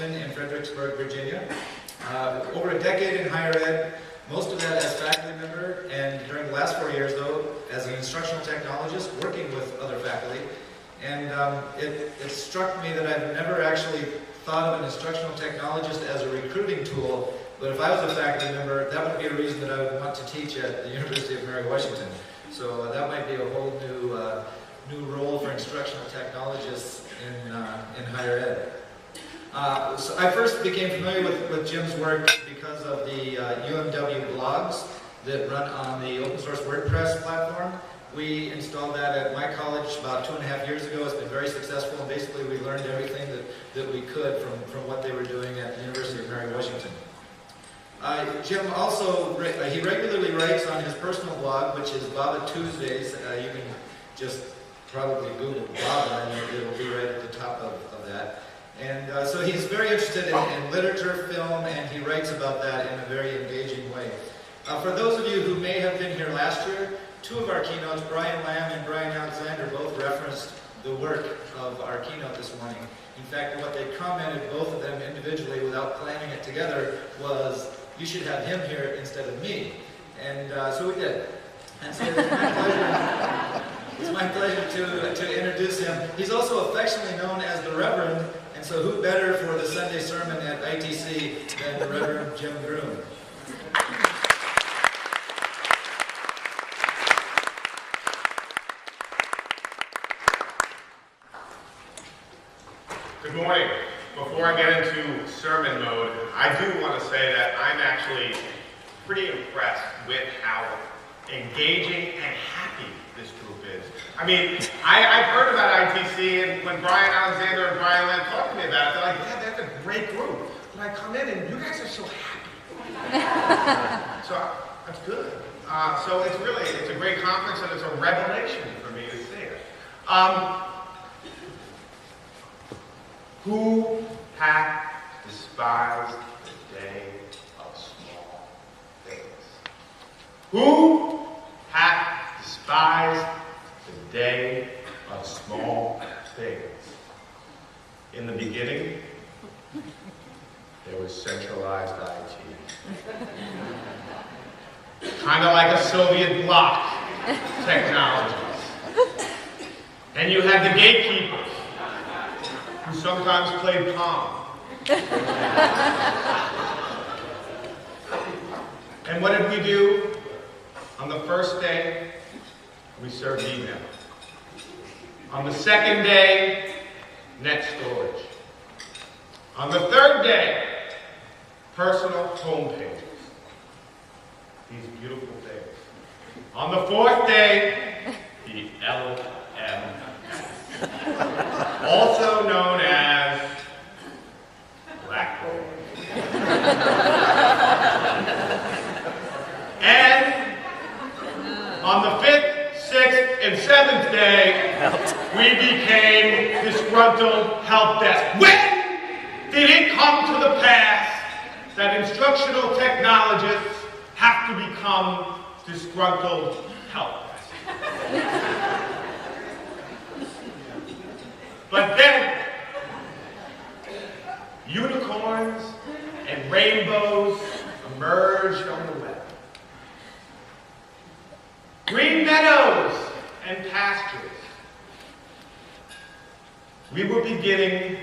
Washington in Fredericksburg, Virginia. Over a decade in higher ed, most of that as faculty member, and during the last 4 years, though, as an instructional technologist working with other faculty. And it struck me that I've never actually thought of an instructional technologist as a recruiting tool, but if I was a faculty member, that would be a reason that I would want to teach at the University of Mary Washington. So that might be a whole new role for instructional technologists in higher ed. So I first became familiar with Jim's work because of the UMW blogs that run on the open source WordPress platform. We installed that at my college about 2.5 years ago. It's been very successful, and basically we learned everything that we could from what they were doing at the University of Mary Washington. Jim also, he regularly writes on his personal blog, which is Baba Tuesdays. You can just probably Google Baba and it'll be right at the top of that. And so he's very interested in literature, film, and he writes about that in a very engaging way. For those of you who may have been here last year, two of our keynotes, Brian Lamb and Brian Alexander, both referenced the work of our keynote this morning. In fact, what they commented, both of them individually without planning it together, was, you should have him here instead of me. And so we did. And so it's my pleasure to introduce him. He's also affectionately known as the Reverend, and so who better for the Sunday sermon at ITC than the Reverend Jim Groom. Good morning. Before I get into sermon mode, I do want to say that I'm actually pretty impressed with how engaging and happy this group is. I mean, I've heard about ITC, and when Brian Alexander and Brian Lamb talked to me about it, they're like, yeah, that's a great group. But I come in and you guys are so happy. So that's good. So it's a great conference, and it's a revelation for me to see it. Who hath despised the day of small things? Who hath despised the day of small things? In the beginning, there was centralized IT. Kind of like a Soviet bloc technologies. And you had the gatekeepers, who sometimes played Pong. And what did we do? On the first day, we served email. On the second day, net storage. On the third day, personal home pages. These beautiful things. On the fourth day, the LMS. Also known as Blackboard. And on the 5th, 6th, and 7th day, we became disgruntled help desk. When did it come to the pass that instructional technologists have to become disgruntled help desk? But then, unicorns and rainbows emerged on the web. Green meadows and pastures. We were beginning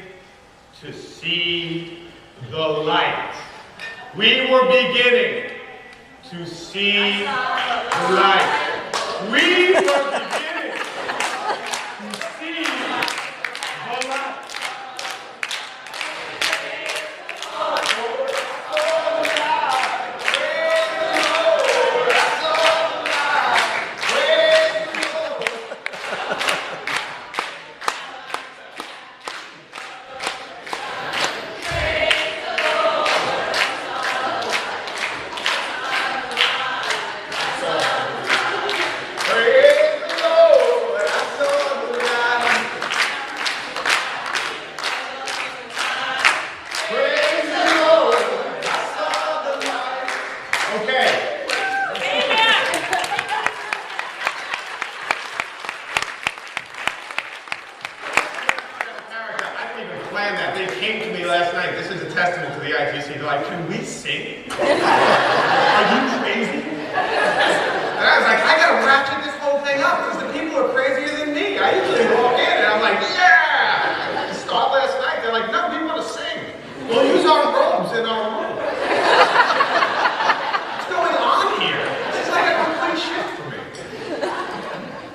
to see the light. We were beginning to see the light. We were beginning to see the light. Praise the Lord. tonight, this is a testament to the ITC. They're like, can we sing? Are you crazy?